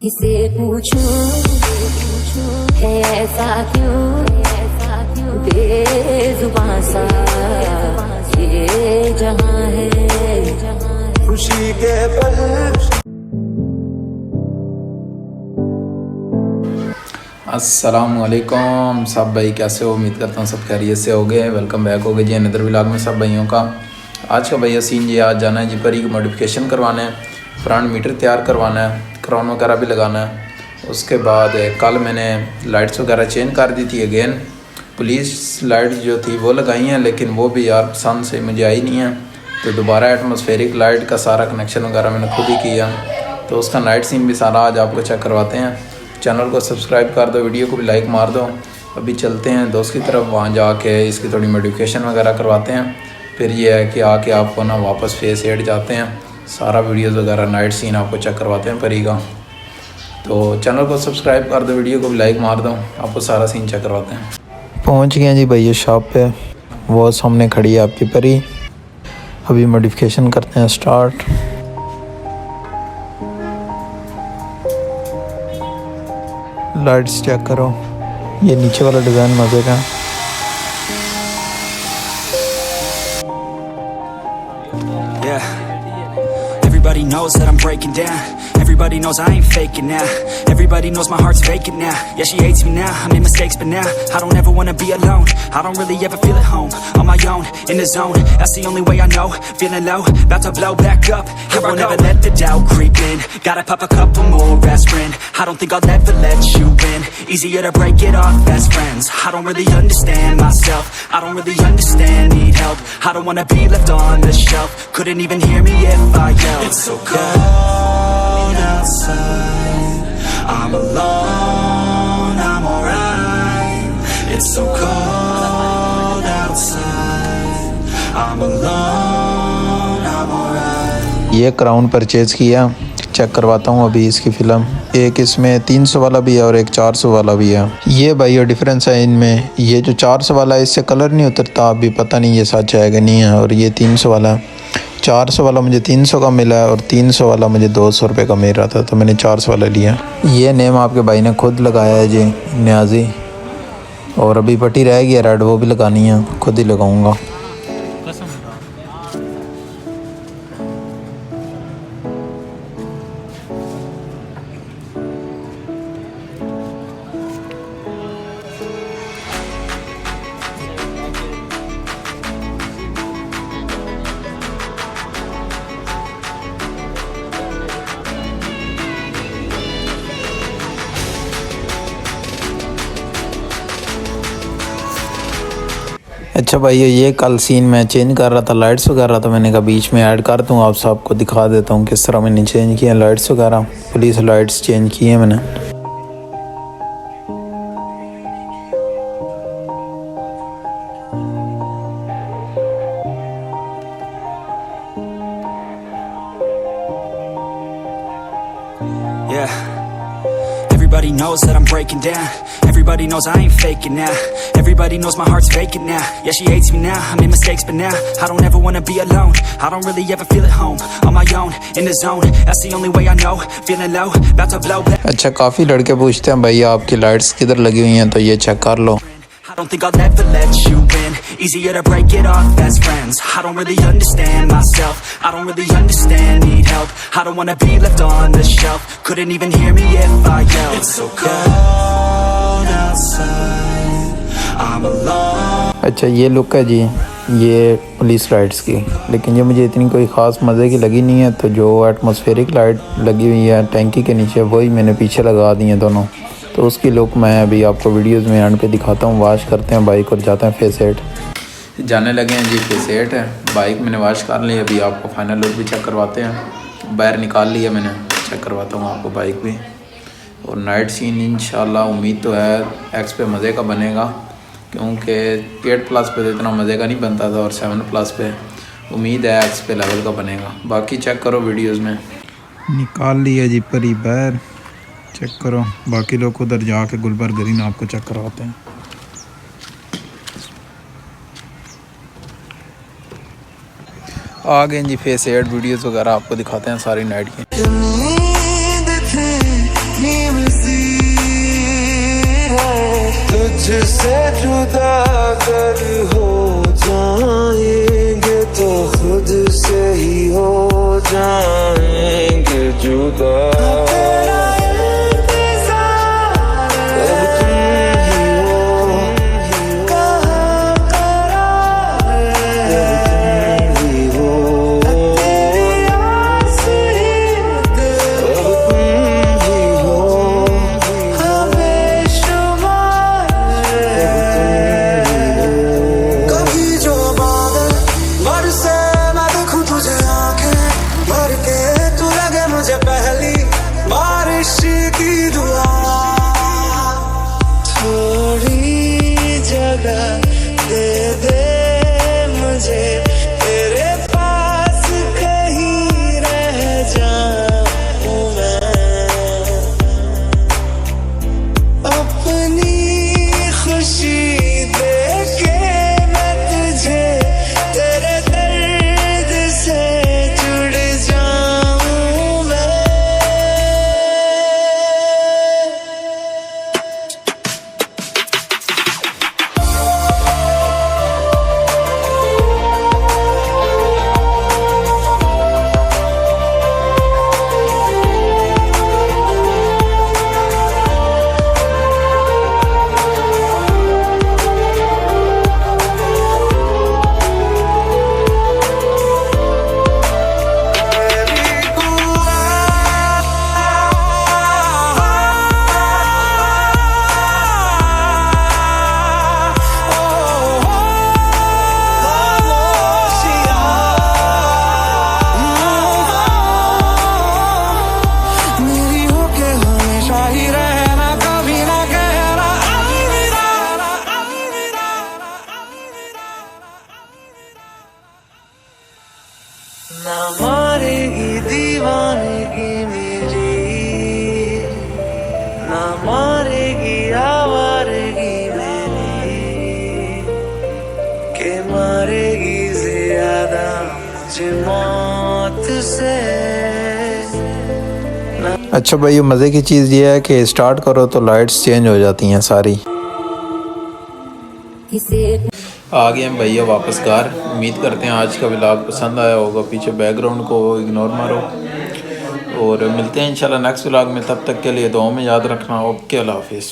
इसे पूछूं है ऐसा क्यों बेजुबां सा ये जहां है खुशी के पल। अस्सलामुअलैकुम सब भाई, कैसे हो? उम्मीद करता हूँ सब खैरियत से हो गए। वेलकम बैक हो गए जी अनदर व्लॉग में सब भाइयों का। आज का भैया सीन जी, आज जाना है जी परी की मॉडिफिकेशन करवाना है, फ्रंट मीटर तैयार करवाना है, क्राउन वगैरह भी लगाना है। उसके बाद कल मैंने लाइट्स वगैरह चेंज कर दी थी अगेन। पुलिस लाइट जो थी वो लगाई हैं, लेकिन वो भी यार पसंद से मुझे आई नहीं है, तो दोबारा एटमॉस्फेरिक लाइट का सारा कनेक्शन वगैरह मैंने खुद ही किया। तो उसका नाइट सीन भी सारा आज आपको चेक करवाते हैं। चैनल को सब्सक्राइब कर दो, वीडियो को भी लाइक मार दो। अभी चलते हैं दोस्त की तरफ, वहाँ जाके इसकी थोड़ी मॉडिफिकेशन वगैरह करवाते हैं। फिर ये है कि आके आपको ना वापस फेस हेड जाते हैं, सारा वीडियोस वगैरह नाइट सीन आपको चेक करवाते हैं परी का। तो चैनल को सब्सक्राइब कर दो, वीडियो को भी लाइक मार दो, आपको सारा सीन चेक करवाते हैं। पहुँच गए जी भैया शॉप पे, वो सामने खड़ी है आपकी परी। अभी मॉडिफिकेशन करते हैं स्टार्ट। लाइट्स चेक करो, ये नीचे वाला डिज़ाइन मज़े का। Everybody knows that I'm breaking down. Everybody knows I ain't faking now. Everybody knows my heart's vacant now. Yeah, she hates me now, I made mistakes but now I don't ever wanna be alone. I don't really ever feel at home. On my own, in the zone, that's the only way I know. Feeling low, about to blow back up. Here I never let the doubt creep in. Gotta pop a couple more aspirin. I don't think I'll ever let you in. Easier to break it off best friends. I don't really understand myself. I don't really understand, need help. I don't wanna be left on the shelf. Couldn't even hear me if I yelled. It's so cold outside, I'm alone, I'm alright. It's so cold outside, I'm alone, I'm alright. ये crown purchase किया, check करवाता हूँ अभी इसकी film. एक इसमें 300 वाला भी है और एक 400 वाला भी है। ये भाई और डिफरेंस है इनमें, ये जो 400 वाला है इससे कलर नहीं उतरता, अभी पता नहीं ये सच है कि नहीं है। और ये 300 वाला है, 400 वाला मुझे 300 का मिला है और 300 वाला मुझे 200 रुपये का मिल रहा था, तो मैंने 400 वाला लिया। ये नेम आपके भाई ने खुद लगाया है जी, नियाजी। और अभी पट्टी रह गई है रेड, वो भी लगानी है, खुद ही लगाऊंगा। अच्छा भाई, ये कल सीन मैं चेंज कर रहा था लाइट्स वगैरह, तो मैंने कहा बीच में ऐड कर दूँ, आप सबको दिखा देता हूँ किस तरह मैंने चेंज किया लाइट्स वगैरह। पुलिस लाइट्स चेंज किए मैंने। Yeah. Everybody knows that I'm breaking down. Everybody knows I ain't faking now. Everybody knows my heart's vacant now. Yeah, she hates me now, I made mistakes but now I don't ever wanna be alone. I don't really ever feel at home. On my own, in the zone, that's the only way I know. Feeling low, about to blow back. अच्छा, काफ़ी लड़के पूछते हैं भैया आपकी lights किधर लगी हुई हैं, तो ये चेक कर लो। I don't think I'll ever let you in. Easier to break it off best friends. I don't really understand myself. I don't really understand, need help. I don't wanna be left on the shelf. Couldn't even hear me if I yelled. It's so cold outside, I'm alone. अच्छा, ये look है जी ये police lights की, लेकिन ये मुझे इतनी कोई ख़ास मज़े की लगी नहीं है। तो जो एटमॉस्फेरिक लाइट लगी हुई है टैंकी के नीचे, वही मैंने पीछे लगा दी हैं दोनों। तो उसकी लुक मैं अभी आपको वीडियोस में एंड पे दिखाता हूँ। वॉश करते हैं बाइक और जाते हैं फेस हेड। जाने लगे हैं जी फेस हेड है। बाइक मैंने वॉश कर ली, अभी आपको फाइनल लुक भी चेक करवाते हैं। बाहर निकाल लिया मैंने, चेक करवाता हूँ आपको बाइक भी। और नाइट सीन इंशाल्लाह उम्मीद तो है एक्स पे मज़े का बनेगा, क्योंकि 8+ पे तो इतना मज़े का नहीं बनता था, और 7+ पे उम्मीद है एक्स पे लेवल का बनेगा। बाकी चेक करो वीडियोज़ में। निकाल लिया जी परी बाहर, चेक करो। बाकी लोग उधर जाके गुलबर ग्रीन आपको चेक करवाते हैं। आ गए जी फेस हेड वीडियोस वगैरह आपको दिखाते हैं सारी नाइट की। मुझसे जुदा अगर हो जाएंगे तो खुद से ही हो जाएंगे जुदा। तेरा इंतज़ार अब तुम ही हो, कहाँ करार अब तुम ही हो, तेरी आस ही दिल अब तुम ही हो, हमें शुमार कभी जो बादल बरसे मैं देखूं तुझे आंखें भर के, तू लगे मुझे पहली बारिश की दुआ। थोड़ी जगह दे दे मुझे तेरे पास, कहीं रह जाऊं मैं अपनी खुशी देके मैं तुझे तेरे दर्द से जुड़ जाऊं मैं। मेरी होके हमेशा ही रहना, कभी ना कहना अलविदा। ना मारेगी दीवानगी मेरी, ना मारेगी आवारगी मेरी, के मारेगी ज्यादा मुझे मौत से। अच्छा भाई, ये मज़े की चीज़ ये है कि स्टार्ट करो तो लाइट्स चेंज हो जाती हैं सारी। आ गए हम भैया वापस घर। उम्मीद करते हैं आज का व्लॉग पसंद आया होगा। पीछे बैकग्राउंड को इग्नोर मारो और मिलते हैं इंशाल्लाह नेक्स्ट व्लॉग में। तब तक के लिए दुआओं में याद रखना। ओके, अल्लाह हाफिज़।